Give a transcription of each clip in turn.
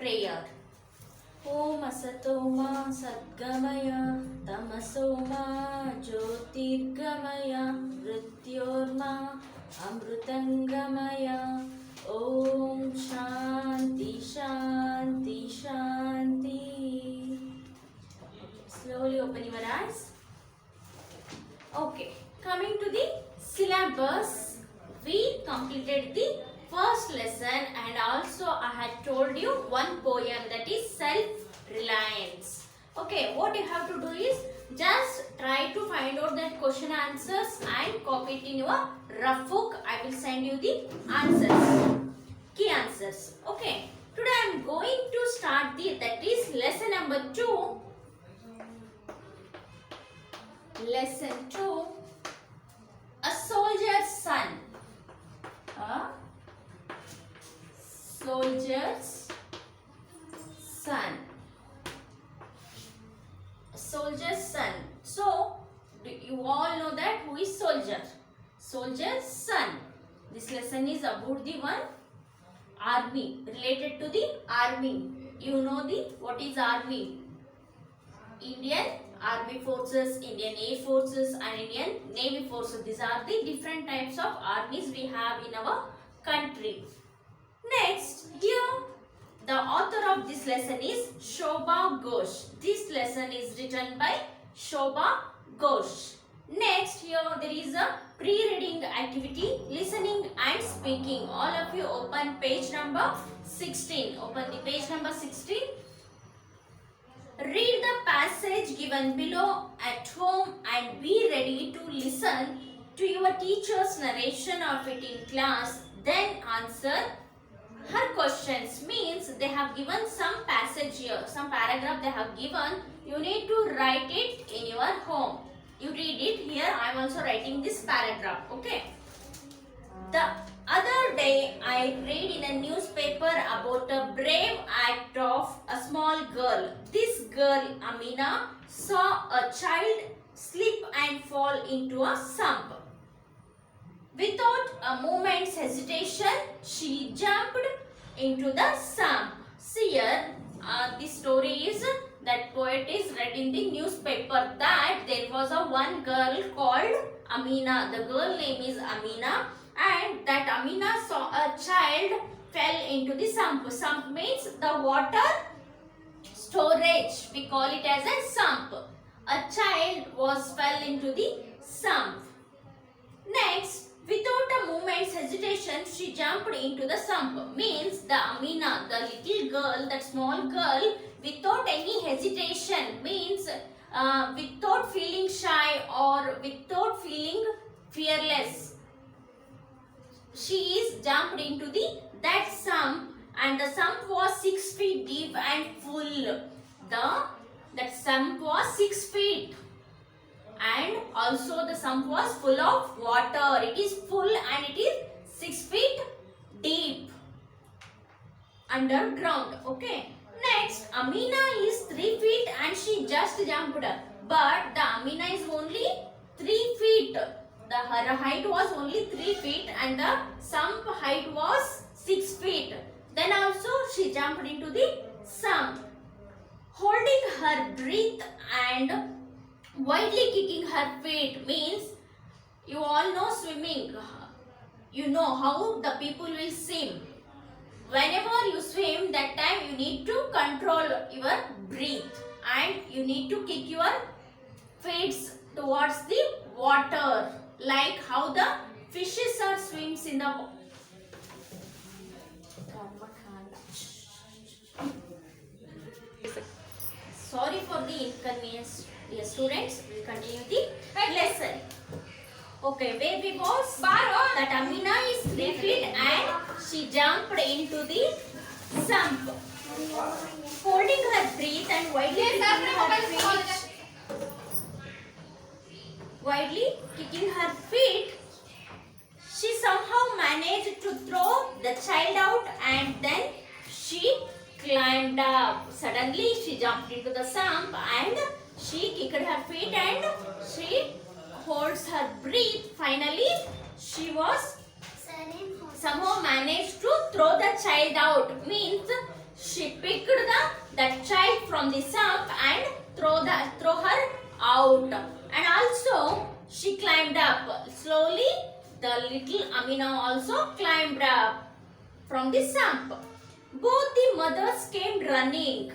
prayer. Om Asatoma Sadgamaya Tamasoma Jyotirgamaya Mrityorma Amrutangamaya. Om Shanti Shanti Shanti. Slowly open your eyes. Okay, coming to the syllabus, we completed the first lesson and also I had told you one poem, that is self-reliance. Okay, what you have to do is just try to find out that question answers and copy it in your rough book. I will send you the answers, key answers. Okay, today I am going to start that is lesson number 2. Lesson 2, a soldier's son. A soldier's son. A soldier's son. So, you all know that who is soldier? Soldier's son. This lesson is about the one army, related to the army. You know what is army? Indian Army Forces, Indian Air Forces and Indian Navy Forces. These are the different types of armies we have in our country. Next, here the author of this lesson is Shobha Ghosh. This lesson is written by Shobha Ghosh. Next, here there is a pre-reading activity, listening and speaking. All of you open page number 16. Open the page number 16. Read the passage given below at home and be ready to listen to your teacher's narration of it in class. Then answer her questions. Means they have given some passage here, some paragraph they have given. You need to write it in your home. You read it here. I am also writing this paragraph. Okay. The other day I read in a newspaper about a brave act of a small girl. This girl, Amina, saw a child slip and fall into a sump. Without a moment's hesitation, she jumped into the sump. See here, this story is that poet is read in the newspaper that there was a one girl called Amina. The girl name is Amina. And that Amina saw a child fell into the sump. Sump means the water storage. We call it as a sump. A child fell into the sump. Next, without a moment's hesitation, she jumped into the sump. Means the Amina, the little girl, that small girl, without any hesitation, means without feeling shy or without feeling fearless, she is jumped into that sump, and the sump was 6 feet deep and full. That sump was 6 feet and also the sump was full of water. It is full and it is 6 feet deep underground. Okay. Next, Amina is 3 feet and she just jumped. But the Amina is only 3 feet. Her height was only 3 feet and the sump height was 6 feet. Then also she jumped into the sump. Holding her breath and wildly kicking her feet means, you all know swimming. You know how the people will swim. Whenever you swim, that time you need to control your breath and you need to kick your feet towards the water. Like how the fishes are swims in the water. Sorry for the inconvenience, dear students. We will continue the lesson. Okay, where we was? That Amina is 3 feet and she jumped into the sump. Holding her breath and kicking her feet, she somehow managed to throw the child out and then she climbed up. Suddenly she jumped into the sump and she kicked her feet and she holds her breath. Finally, she was somehow managed to throw the child out. Means she picked from the sump and throw her out. And also she climbed up. Slowly the little Amina also climbed up from the sump. Both the mothers came running.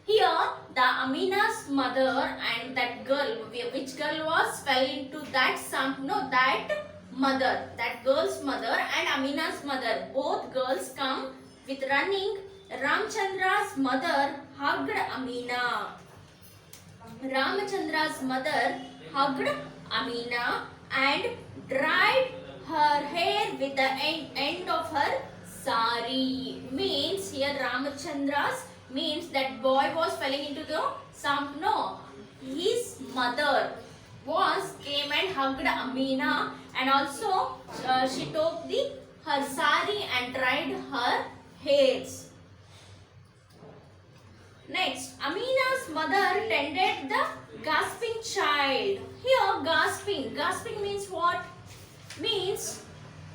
Here the Amina's mother and that girl, which girl was fell into that sump, no, that mother, that girl's mother and Amina's mother, both girls come with running. Ramchandra's mother hugged Amina. Ramachandra's mother hugged Amina and dried her hair with the end of her sari. Means here Ramachandra's means that boy was falling into the sump. No, his mother came and hugged Amina, and also she took her sari and dried her hairs. Next, Amina's mother tended the gasping child. Here, gasping means what? Means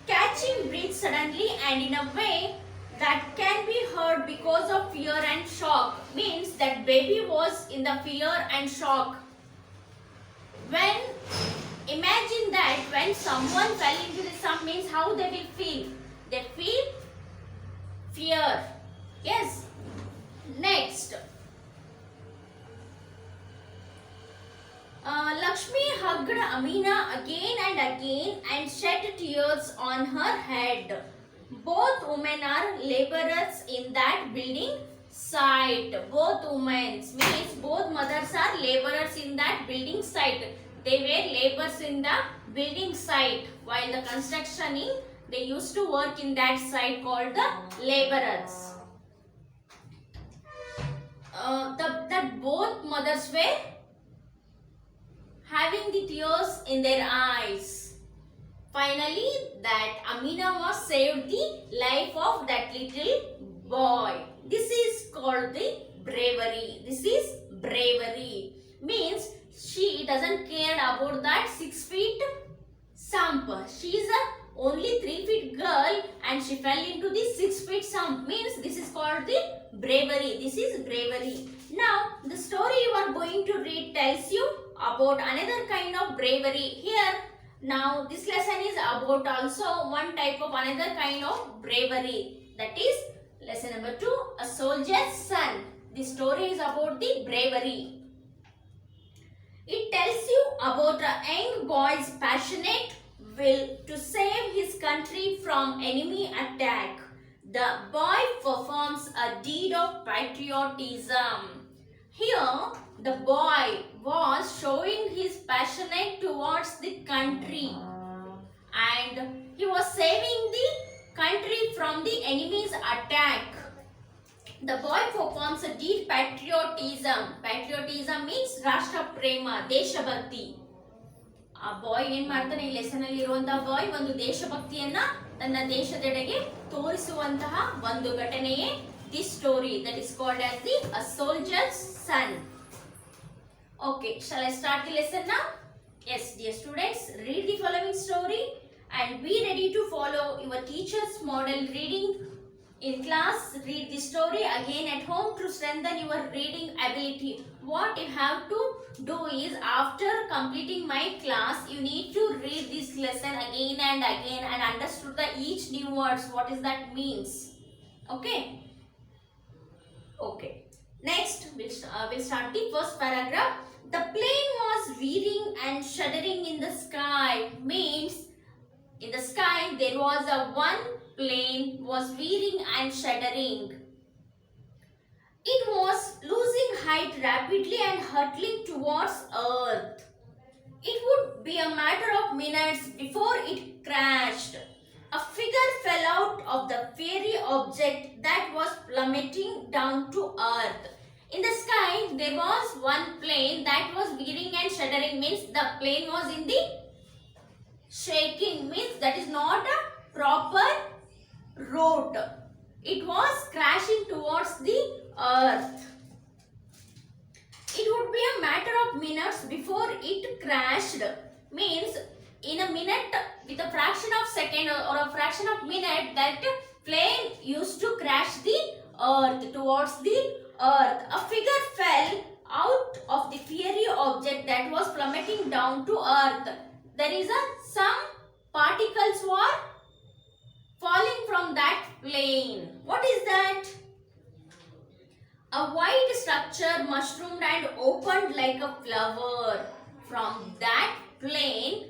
catching breath suddenly and in a way that can be heard because of fear and shock. Means that baby was in the fear and shock. Imagine that when someone fell into the sump, means how they will feel. They feel fear. Yes. Next, Lakshmi hugged Amina again and again and shed tears on her head. Both women are laborers in that building site. Both women means both mothers are laborers in that building site. They were laborers in the building site. While the construction they used to work in that site called the laborers. That both mothers were having the tears in their eyes. Finally, that Amina was saved the life of that little boy. This is called the bravery. This is bravery. Means she doesn't care about that 6 feet sump. She is only 3 feet girl and she fell into the 6 feet sump. Means this is called the bravery. This is bravery. Now the story you are going to read tells you about another kind of bravery. Here now this lesson is about also one type of another kind of bravery. That is lesson number 2, a soldier's son. The story is about the bravery. It tells you about a young boy's passionate will to save his country from enemy attack. The boy performs a deed of patriotism. Here, the boy was showing his passionate towards the country and he was saving the country from the enemy's attack. The boy performs a deed patriotism. Patriotism means Rashtra Prema, Deshabhakti. ಆ ಬಾಯ್ ಏನ್ ಮಾಡ್ತಾನೆ ಈ lesson ಅಲ್ಲಿ ಇರುವಂತಹ ಬಾಯ್ ಒಂದು ದೇಶಭಕ್ತಿಯನ್ನ ತನ್ನ ದೇಶದೆಡೆಗೆ ತೋರಿಸುವಂತಹ ಒಂದು ಘಟನೆಯೇ this story that is called as the a soldier's son. Okay, shall I start the lesson now? Yes, dear students, read the following story and be ready to follow your teacher's model reading in class. Read the story again at home to strengthen your reading ability. What you have to do is after completing my class, you need to read this lesson again and understood the each new words. What is that means? Okay. Okay. Next, we'll start the first paragraph. The plane was veering and shuddering in the sky. Means in the sky there was a one plane was veering and shuddering. It was losing height rapidly and hurtling towards earth. It would be a matter of minutes before it crashed. A figure fell out of the fiery object that was plummeting down to earth. In the sky, there was one plane that was veering and shuddering. Means the plane was in the shaking. Means that is not a proper route. It was crashing towards the earth. It would be a matter of minutes before it crashed. Means in a minute, with a fraction of second or a fraction of minute, that plane used to crash the earth, towards the earth. A figure fell out of the fiery object that was plummeting down to earth. There is some particles were falling from that plane. What is that? A white structure mushroomed and opened like a flower. From that plane,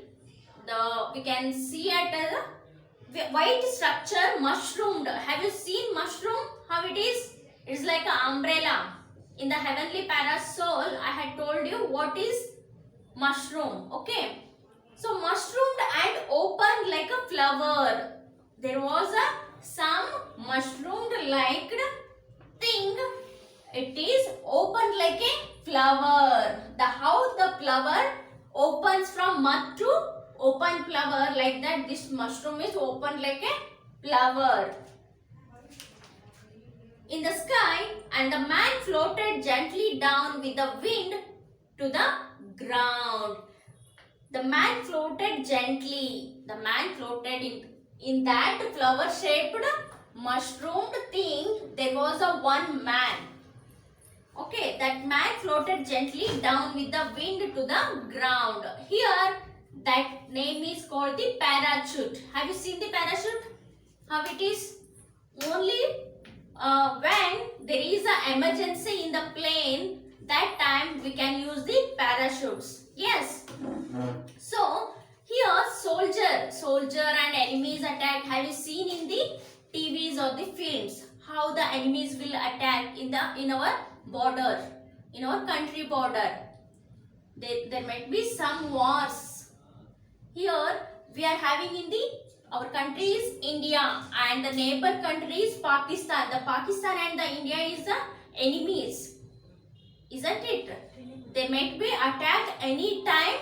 we can see at a white structure mushroomed. Have you seen mushroom? How it is? It's like an umbrella. In the heavenly parasol, I had told you what is mushroom. Okay. So mushroomed and opened like a flower. There was some mushroomed like thing. It is opened like a flower. How the flower opens from mud to open flower, like that this mushroom is opened like a flower in the sky, and the man floated gently down with the wind to the ground. The man floated gently. The man floated in that flower shaped mushroomed thing. There was one man. Okay, that man floated gently down with the wind to the ground. Here, that name is called the parachute. Have you seen the parachute? How it is? Only when there is an emergency in the plane, that time we can use the parachutes. Yes. So, here soldier and enemies attack. Have you seen in the TVs or the films how the enemies will attack in our border, in our country border? There might be some wars. Here we are having in our country is India and the neighbor country is Pakistan. The Pakistan and the India is the enemies, isn't it? They might be attacked any time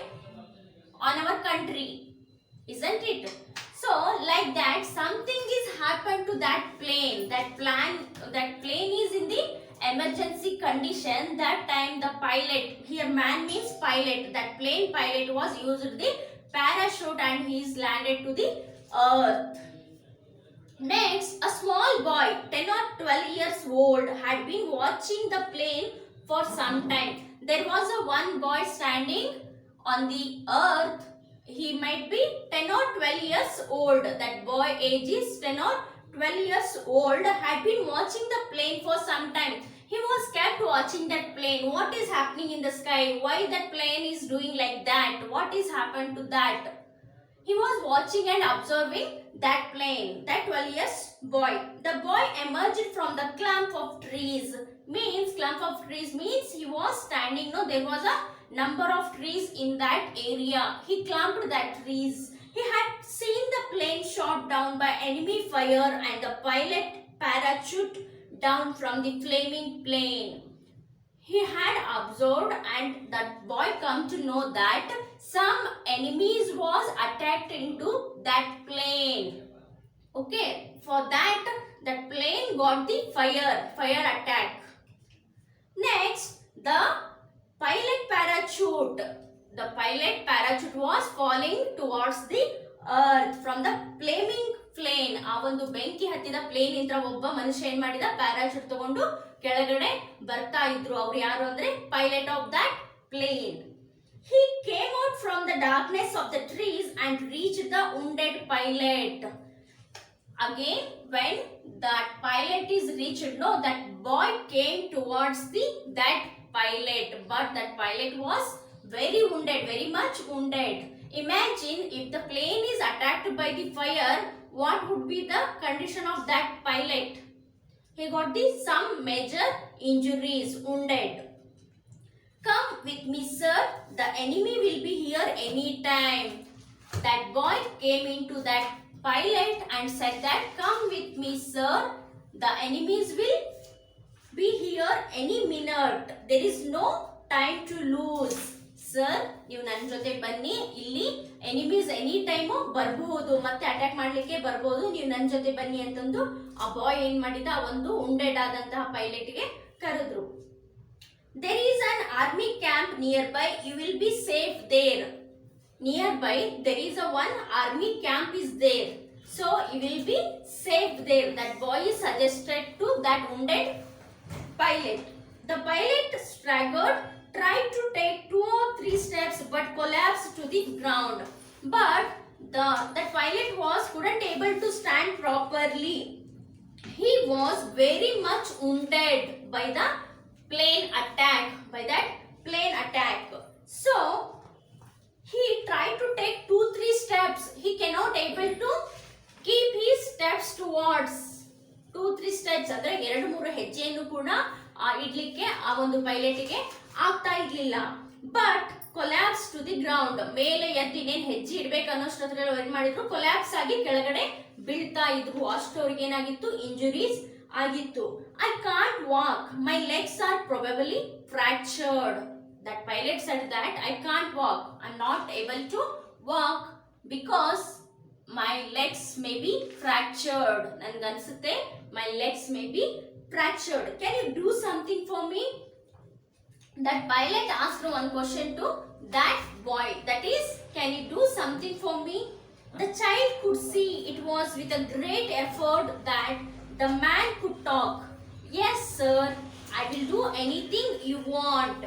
on our country, isn't it? So like that, something is happened to that plane. That plane is in the emergency condition. That time the pilot, here man means pilot, that plane pilot was used the parachute and he is landed to the earth. Next, a small boy 10 or 12 years old had been watching the plane for some time. There was one boy standing on the earth. He might be 10 or 12 years old. That boy age is 10 or 12 years old, had been watching the plane for some time. He was kept watching that plane. What is happening in the sky? Why that plane is doing like that? What is happened to that? He was watching and observing that plane. That 12 years boy. The boy emerged from the clump of trees. Clump of trees means he was standing. No, there was a number of trees in that area. He climbed that trees. He had seen the plane shot down by enemy fire and the pilot parachute down from the flaming plane. He had observed and that boy come to know that some enemies was attacked into that plane. Okay, for that plane got the fire attack. Next, the pilot parachute was falling towards the earth from the flaming plane. ಆ ಒಂದು ಬೆಂಕಿ ಹತ್ತಿದ plane ಇಂದ ಒಬ್ಬ ಮನುಷ್ಯ ಏನ್ ಮಾಡಿದ, parachute ತಗೊಂಡು ಕೆಳಗಡೆ ಬರ್ತಾ ಇದ್ರು. ಅವ್ರು ಯಾರು ಅಂದ್ರೆ pilot of that plane. He came out from the darkness of the trees and reached the wounded pilot. Again, when that pilot is reached, no, that boy came towards that pilot, but that pilot was very wounded, very much wounded. Imagine if the plane is attacked by the fire, what would be the condition of that pilot? He got some major injuries, wounded. Come with me, sir. The enemy will be here any time. That boy came into that pilot and said that, come with me, sir. The enemies will be here any minute. There is no time to lose. Sir, ನೀವು ನನ್ನ ಜೊತೆ ಬನ್ನಿ, ಇಲ್ಲಿ enemies any time ಬರಬಹುದು, ಮತ್ತೆ attack ಮಾಡ್ಲಿಕ್ಕೆ ಬರಬಹುದು, ನೀವು ನನ್ನ ಜೊತೆ ಬನ್ನಿ ಅಂತಂದು ಆ ಬಾಯ್ ಏನ್ ಮಾಡಿದ, ಒಂದು ಉಂಡೆಡ್ ಆದಂತಹ ಪೈಲಟ್ಗೆ ಕರೆದ್ರು. There is an army camp nearby. You will be safe there. Nearby, there is one army camp is there. So he will be safe there. That boy is suggested to that wounded pilot. The pilot staggered, tried to take 2 or 3 steps but collapsed to the ground. But that pilot couldn't able to stand properly. He was very much wounded by the plane attack. So he tried to take 2-3 steps. He cannot able to keep his steps towards 2-3 steps ಅಂದ್ರೆ 2-3 ಹೆಜ್ಜೆಯನ್ನು ಕೂಡ ಇಡ್ಲಿಕ್ಕೆ ಆ ಒಂದು ಪೈಲಟ್ಗೆ ಆಗ್ತಾ ಇರ್ಲಿಲ್ಲ. But collapse to the ground, ಮೇಲೆ ಎದ್ದು ಇನ್ನೇನು ಹೆಜ್ಜೆ ಇಡ್ಬೇಕು ಅನ್ನೋಷ್ಟರಲ್ಲಿ ಏನ್ ಮಾಡಿದ್ರು, ಕೊಲ್ಯಾಪ್ಸ್ ಆಗಿ ಕೆಳಗಡೆ ಬೀಳ್ತಾ ಇದ್ರು. ಅಷ್ಟು ಅವ್ರಿಗೆ ಏನಾಗಿತ್ತು, ಇಂಜುರೀಸ್ ಆಗಿತ್ತು. I can't walk, my legs are probably fractured. That pilot said that I can't walk. I'm not able to walk because my legs may be fractured. Nangansute my legs may be fractured. Can you do something for me? That pilot asked one question to that boy. That is, can you do something for me? The child could see it was with a great effort that the man could talk. Yes, sir. I will do anything you want.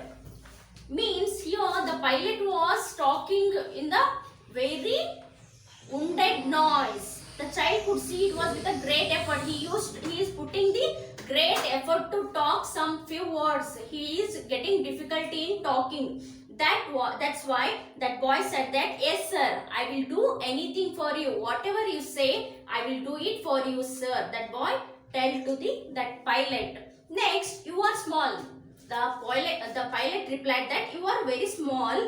Means here the pilot was talking in the very wounded noise. The child could see it was with a great effort. He is putting the great effort to talk some few words. He is getting difficulty in talking. That's why that boy said that, yes sir, I will do anything for you. Whatever you say, I will do it for you, sir. That boy tell to that pilot. Next, you are small. The pilot replied that you are very small.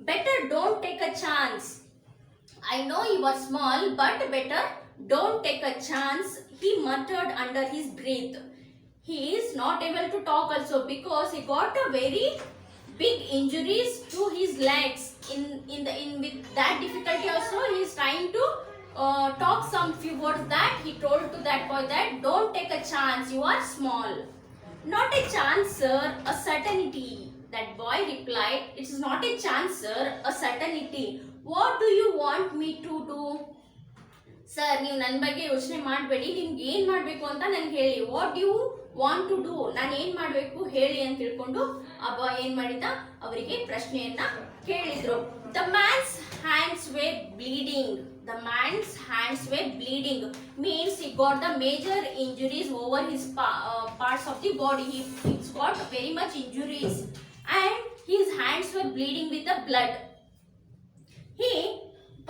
Better don't take a chance. I know you are small, but better don't take a chance. He muttered under his breath. He is not able to talk also because he got a very big injuries to his legs. With that difficulty also, he is trying to talk some few words. That he told to that boy that don't take a chance. You are small. Not a chance, sir, a certainty. That boy replied, it is not a chance, sir, a certainty. What do you want me to do? Sir, ನೀವು ನನ್ನ ಬಗ್ಗೆ ಯೋಚನೆ ಮಾಡಬೇಡಿ, ನಿಮ್ಗೆ ಏನು ಮಾಡಬೇಕು ಅಂತ ನನಗೆ ಹೇಳಿ. What you want to do, ನಾನು ಏನು ಮಾಡಬೇಕು ಹೇಳಿ ಅಂತ ತಿಳ್ಕೊಂಡು ಆ ಬಾಯ್ ಏನು ಮಾಡಿದ, ಅವರಿಗೆ ಪ್ರಶ್ನೆಯನ್ನ ಕೇಳಿದ್ರು. The man's hands were bleeding. The man's hands were bleeding means he got the major injuries over his parts of the body. He's got very much injuries and his hands were bleeding with the blood. He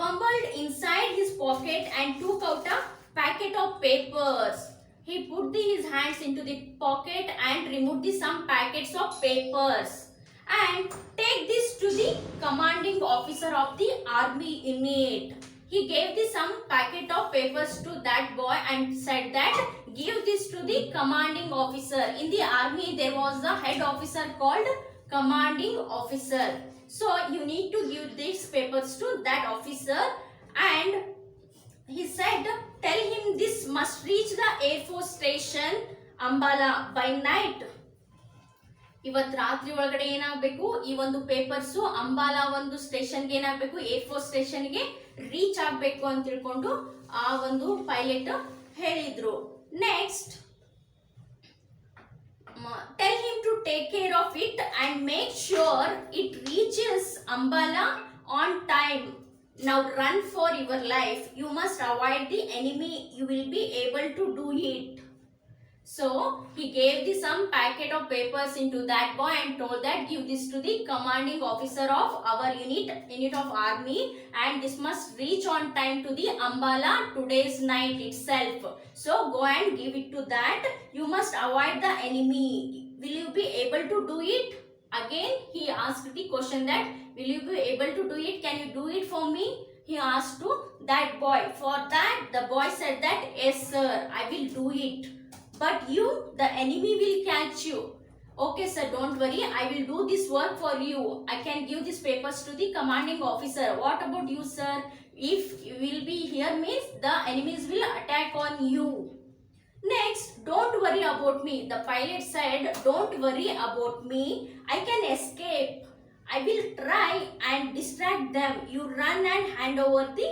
fumbled inside his pocket and took out a packet of papers. He put his hands into the pocket and removed some packets of papers and take this to the commanding officer of the army unit. He gave some packet of papers to that boy and said that give this to the commanding officer. In the army there was a head officer called commanding officer. So you need to give these papers to that officer and he said tell him this must reach the Air Force station Ambala by night. ಇವತ್ತು ರಾತ್ರಿ ಒಳಗಡೆ ಏನಾಗಬೇಕು, ಈ ಒಂದು papers Ambala ಒಂದು ಸ್ಟೇಷನ್ಗೆ ಏನಾಗಬೇಕು, air force ಸ್ಟೇಷನ್ಗೆ ರೀಚ್ ಆಗಬೇಕು ಅಂತ ತಿಳ್ಕೊಂಡು ಆ ಒಂದು ಪೈಲಟ್ ಹೇಳಿದ್ರು. Next, tell him to take care of it and make sure it reaches Ambala on time. Now run for your life. You must avoid the enemy. You will be able to do it. So he gave some packet of papers into that boy and told that give this to the commanding officer of our unit of army and this must reach on time to the Ambala today's night itself. So go and give it to that. You must avoid the enemy. Will you be able to do it? Again he asked the question that will you be able to do it? Can you do it for me? He asked to that boy. For that the boy said that yes sir, I will do it. But you, the enemy will catch you. Okay sir, don't worry, I will do this work for you. I can give these papers to the commanding officer. What about you sir? If you will be here means the enemies will attack on you. Next, don't worry about me. The pilot said, don't worry about me. I can escape. I will try and distract them. You run and hand over the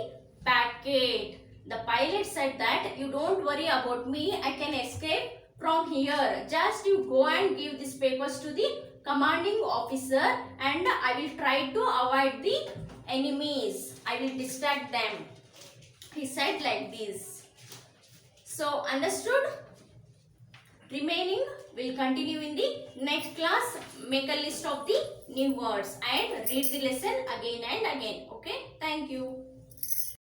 packet. The pilot said that you don't worry about me, I can escape from here. Just you go and give these papers to the commanding officer and I will try to avoid the enemies. I will distract them. He said like this. So understood? Remaining will continue in the next class. Make a list of the new words and read the lesson again and again. Okay? Thank you.